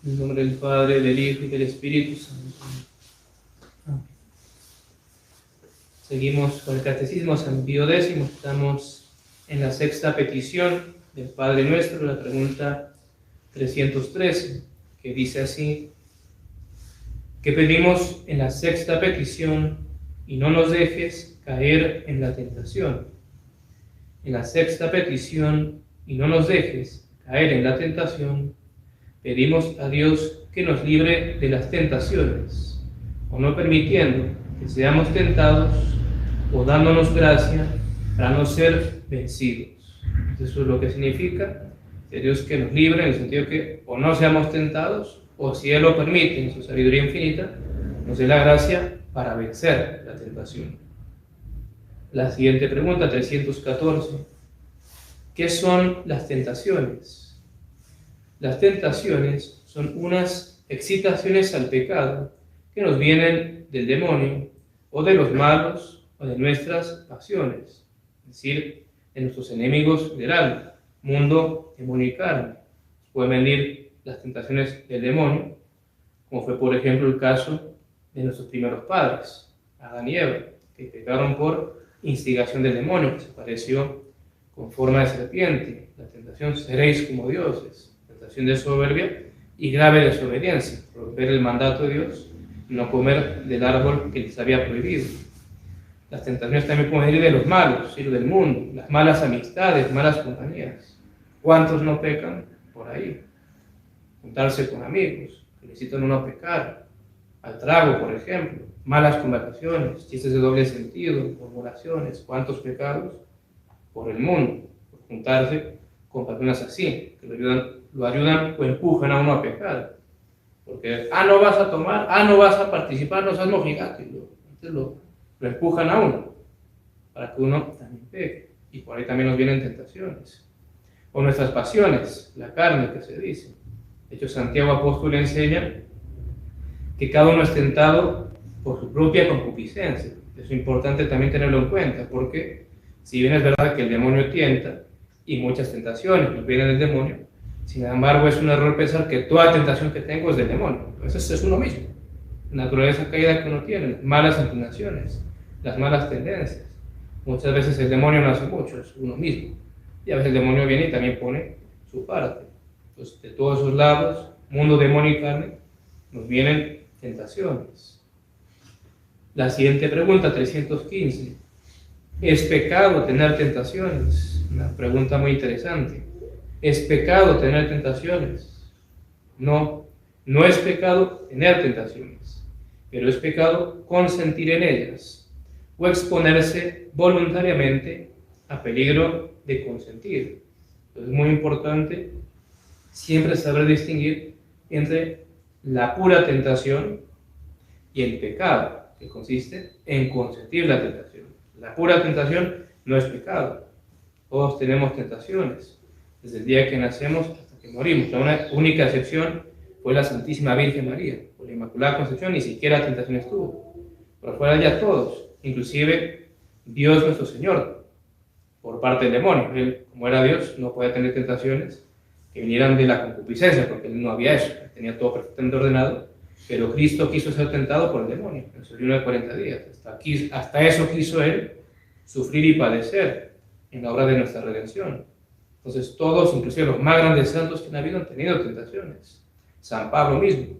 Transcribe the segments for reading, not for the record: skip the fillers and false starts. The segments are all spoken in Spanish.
En el nombre del Padre, del Hijo y del Espíritu Santo. Amén. Seguimos con el Catecismo San Pío X. Estamos en la sexta petición del Padre Nuestro, la pregunta 313, que dice así: ¿qué pedimos en la sexta petición? Y no nos dejes caer en la tentación. En la sexta petición, y no nos dejes caer en la tentación, pedimos a Dios que nos libre de las tentaciones, o no permitiendo que seamos tentados, o dándonos gracia para no ser vencidos. Eso es lo que significa que Dios que nos libre, en el sentido que o no seamos tentados, o si Él lo permite en su sabiduría infinita, nos dé la gracia para vencer la tentación. La siguiente pregunta, 314. ¿Qué son las tentaciones? Las tentaciones son unas excitaciones al pecado que nos vienen del demonio, o de los malos, o de nuestras pasiones, es decir, de nuestros enemigos del alma, mundo, demonio y carne. Pueden venir las tentaciones del demonio, como fue por ejemplo el caso de nuestros primeros padres, Adán y Eva, que pecaron por instigación del demonio, que se apareció con forma de serpiente. La tentación: seréis como dioses. Tentación de soberbia y grave desobediencia, romper el mandato de Dios, no comer del árbol que les había prohibido. Las tentaciones también pueden venir de los malos, ir del mundo, las malas amistades, malas compañías. ¿Cuántos no pecan por ahí? Juntarse con amigos que necesitan no pecar, al trago, por ejemplo, malas conversaciones, chistes de doble sentido, murmuraciones. ¿Cuántos pecados? Por el mundo, por juntarse con personas así, que lo ayudan o empujan a uno a pecar. Porque, no vas a tomar, no vas a participar, no seas mojigate. Entonces lo empujan a uno, para que uno también peque. Y por ahí también nos vienen tentaciones. O nuestras pasiones, la carne que se dice. De hecho, Santiago Apóstol enseña que cada uno es tentado por su propia concupiscencia. Eso es importante también tenerlo en cuenta, porque si bien es verdad que el demonio tienta, y muchas tentaciones nos vienen del demonio, sin embargo es un error pensar que toda tentación que tengo es del demonio. Eso es uno mismo. La naturaleza caída que uno tiene, las malas inclinaciones, las malas tendencias. Muchas veces el demonio no hace mucho, es uno mismo. Y a veces el demonio viene y también pone su parte. Entonces, de todos esos lados, mundo, demonio y carne, nos vienen tentaciones. La siguiente pregunta, 315. ¿Es pecado tener tentaciones? Una pregunta muy interesante. ¿Es pecado tener tentaciones? No, no es pecado tener tentaciones, pero es pecado consentir en ellas o exponerse voluntariamente a peligro de consentir. Entonces es muy importante siempre saber distinguir entre la pura tentación y el pecado, que consiste en consentir la tentación. La pura tentación no es pecado. Todos tenemos tentaciones, desde el día que nacemos hasta que morimos. La única excepción fue la Santísima Virgen María. Por la Inmaculada Concepción ni siquiera tentaciones tuvo. Pero fuera ya todos, inclusive Dios nuestro Señor, por parte del demonio. Él, como era Dios, no podía tener tentaciones que vinieran de la concupiscencia, porque él no había eso, él tenía todo perfectamente ordenado. Pero Cristo quiso ser tentado por el demonio en su ayuno de 40 días. Hasta eso quiso Él sufrir y padecer en la obra de nuestra redención. Entonces todos, inclusive los más grandes santos que han habido, han tenido tentaciones. San Pablo mismo,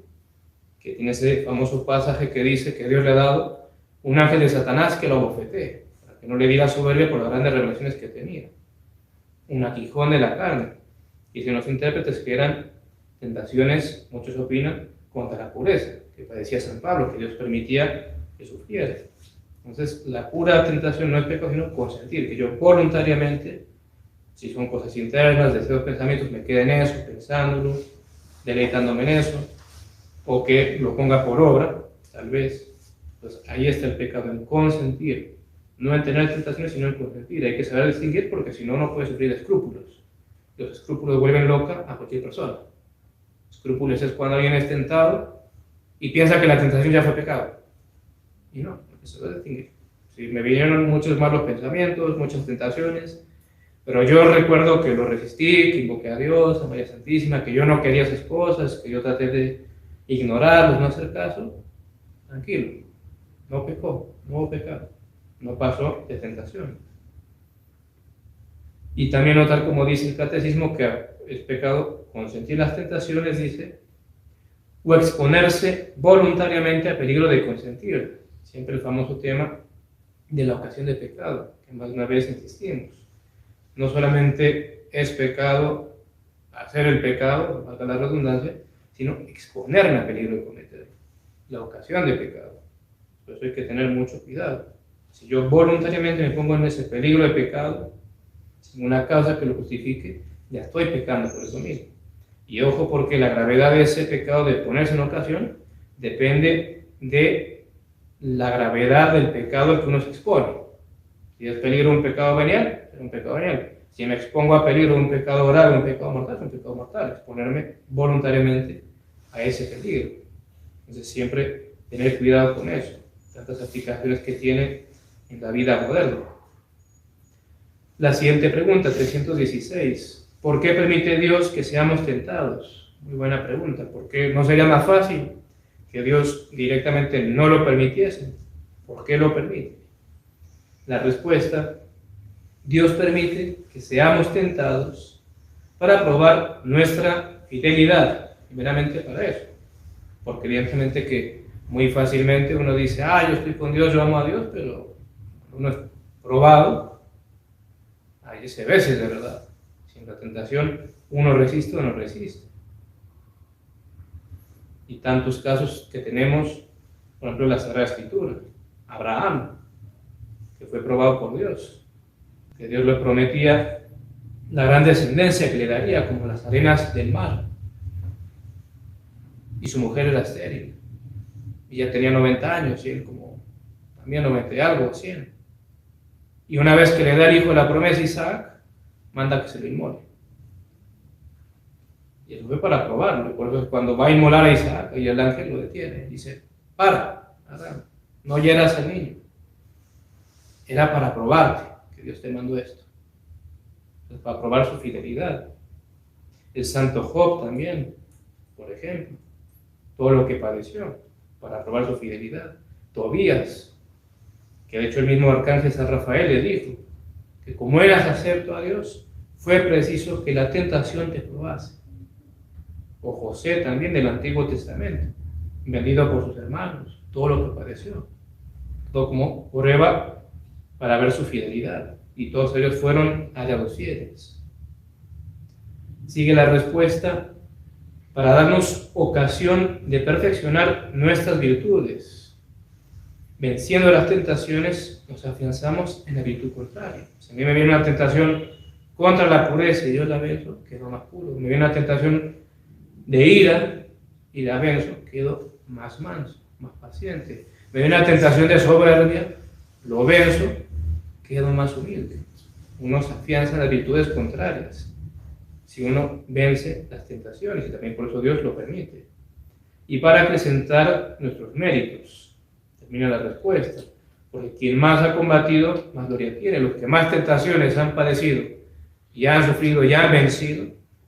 que tiene ese famoso pasaje que dice que Dios le ha dado un ángel de Satanás que lo bofetee, para que no le diera soberbia por las grandes revelaciones que tenía. Un aguijón de la carne. Y si los intérpretes que eran tentaciones, muchos opinan, contra la pureza, que padecía San Pablo, que Dios permitía que sufriera. Entonces, la pura tentación no es pecado, sino consentir, que yo voluntariamente, si son cosas internas, deseos, pensamientos, me quede en eso, pensándolo, deleitándome en eso, o que lo ponga por obra, tal vez. Pues ahí está el pecado, en consentir, no en tener tentaciones, sino en consentir. Hay que saber distinguir, porque si no, no puede sufrir escrúpulos. Los escrúpulos vuelven loca a cualquier persona. Escrúpulos es cuando alguien es tentado y piensa que la tentación ya fue pecado. Y no, hay que saber distinguir. Si me vinieron muchos malos pensamientos, muchas tentaciones, Pero yo recuerdo que lo resistí, que invoqué a Dios, a María Santísima, que yo no quería esas cosas, que yo traté de ignorarlos, no hacer caso. Tranquilo, no pecó, no hubo pecado, no pasó de tentación. Y también notar, como dice el catecismo, que es pecado consentir las tentaciones, dice, o exponerse voluntariamente a peligro de consentir. Siempre el famoso tema de la ocasión de pecado, que más de una vez insistimos. No solamente es pecado hacer el pecado, valga la redundancia, sino exponerme a peligro de cometer la ocasión de pecado. Por eso hay que tener mucho cuidado. Si yo voluntariamente me pongo en ese peligro de pecado, sin una causa que lo justifique, ya estoy pecando por eso mismo. Y ojo, porque la gravedad de ese pecado de ponerse en ocasión depende de la gravedad del pecado al que uno se expone. Si es peligro de un pecado venial, es un pecado venial. Si me expongo a peligro de un pecado grave, un pecado mortal, es un pecado mortal. Exponerme voluntariamente a ese peligro. Entonces siempre tener cuidado con eso. Tantas aplicaciones que tiene en la vida moderna. La siguiente pregunta, 316. ¿Por qué permite Dios que seamos tentados? Muy buena pregunta. ¿Por qué no sería más fácil que Dios directamente no lo permitiese? ¿Por qué lo permite? La respuesta, Dios permite que seamos tentados para probar nuestra fidelidad, primeramente para eso. Porque evidentemente que muy fácilmente uno dice, yo estoy con Dios, yo amo a Dios, pero uno es probado, hay ese veces de verdad. Sin la tentación uno resiste o no resiste. Y tantos casos que tenemos, por ejemplo, en la Sagrada Escritura. Abraham, que fue probado por Dios, que Dios le prometía la gran descendencia que le daría, como las arenas del mar. Y su mujer era estéril. Y ya tenía 90 años, y él como también 90 y algo, 100. Y una vez que le da el hijo de la promesa a Isaac, manda que se lo inmole. Y eso fue para probarlo. Y por eso cuando va a inmolar a Isaac, y el ángel lo detiene, dice, para, Abraham, no hieras al niño. Era para probarte que Dios te mandó esto. Entonces, para probar su fidelidad. El santo Job también, por ejemplo, todo lo que padeció, para probar su fidelidad. Tobías, que de hecho el mismo arcángel San Rafael le dijo, que como eras acepto a Dios, fue preciso que la tentación te probase. O José también del Antiguo Testamento, vendido por sus hermanos, todo lo que padeció. Todo como prueba para ver su fidelidad. Y todos ellos fueron hallados fieles. Sigue la respuesta, para darnos ocasión de perfeccionar nuestras virtudes. Venciendo las tentaciones, nos afianzamos en la virtud contraria. Si a mí me viene una tentación contra la pureza y yo la venzo, quedo más puro. Me viene una tentación de ira y la venzo, quedo más manso, más paciente. Me viene una tentación de soberbia, lo venzo, quedo más humilde. Uno se afianza en las virtudes contrarias si uno vence las tentaciones, y también por eso Dios lo permite. Y para acrecentar nuestros méritos, termina la respuesta, porque quien más ha combatido, más gloria tiene. Los que más tentaciones han padecido, y han sufrido, y han vencido,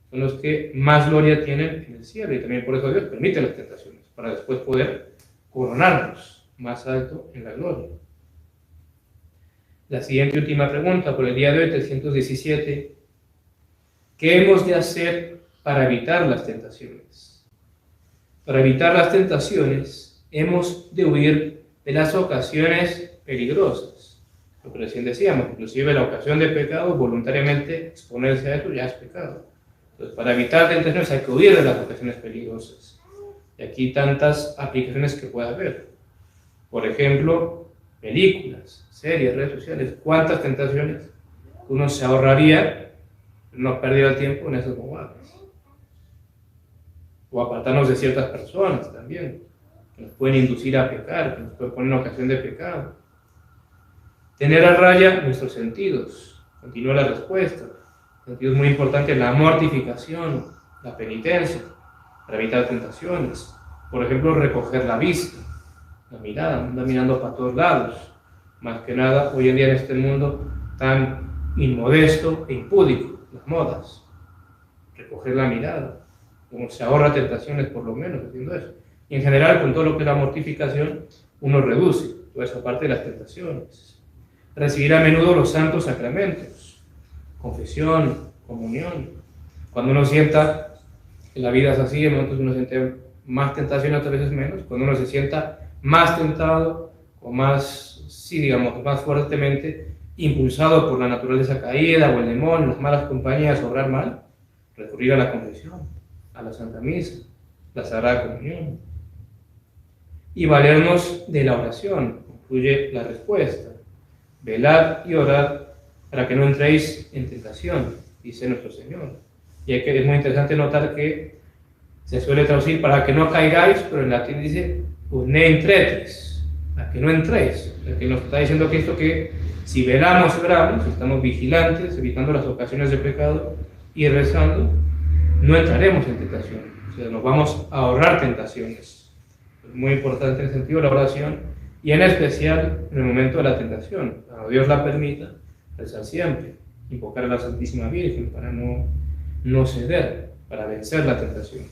son los que más gloria tienen en el cielo, y también por eso Dios permite las tentaciones, para después poder coronarnos más alto en la gloria. La siguiente última pregunta por el día de hoy, 317. ¿Qué hemos de hacer para evitar las tentaciones? Para evitar las tentaciones, hemos de huir de las ocasiones peligrosas. Lo que recién decíamos, inclusive la ocasión de pecado, voluntariamente exponerse a eso ya es pecado. Entonces, para evitar tentaciones hay que huir de las ocasiones peligrosas. Y aquí tantas aplicaciones que puede haber. Por ejemplo, películas, series, redes sociales. ¿Cuántas tentaciones uno se ahorraría no perder el tiempo en esas bobadas? O apartarnos de ciertas personas también, que nos pueden inducir a pecar, que nos pueden poner en ocasión de pecado. Tener a raya nuestros sentidos. Continúa la respuesta. Sentidos muy importantes, la mortificación, la penitencia, para evitar tentaciones. Por ejemplo, recoger la vista, la mirada, anda mirando para todos lados. Más que nada, hoy en día en este mundo tan inmodesto e impúdico, las modas, recoger la mirada, uno se ahorra tentaciones por lo menos haciendo eso. Y en general, con todo lo que es la mortificación, uno reduce toda esa parte de las tentaciones. Recibir a menudo los santos sacramentos, confesión, comunión. Cuando uno sienta que la vida es así, entonces uno siente más tentación, otras veces menos. Cuando uno se sienta más tentado o más, sí, digamos, más fuertemente impulsado por la naturaleza caída o el demonio, las malas compañías, obrar mal, recurrir a la confesión, a la Santa Misa, la Sagrada Comunión. Y valernos de la oración, concluye la respuesta. Velad y orad para que no entréis en tentación, dice nuestro Señor. Y es muy interesante notar que se suele traducir para que no caigáis, pero en latín dice ne entretis, para que no entréis. Lo que nos está diciendo Cristo que si velamos, oramos, estamos vigilantes, evitando las ocasiones de pecado y rezando, no entraremos en tentación. O sea, nos vamos a ahorrar tentaciones. Es muy importante en el sentido de la oración y en especial en el momento de la tentación. Cuando Dios la permita, rezar siempre, invocar a la Santísima Virgen para no ceder, para vencer la tentación.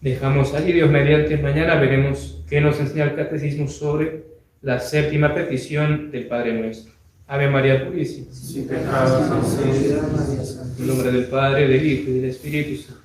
Dejamos ahí, Dios mediante, mañana veremos qué nos enseña el Catecismo sobre la séptima petición del Padre Nuestro. Ave María Purísima. Sin pecado concebida, María En Santísima. nombre del Padre, del Hijo y del Espíritu Santo.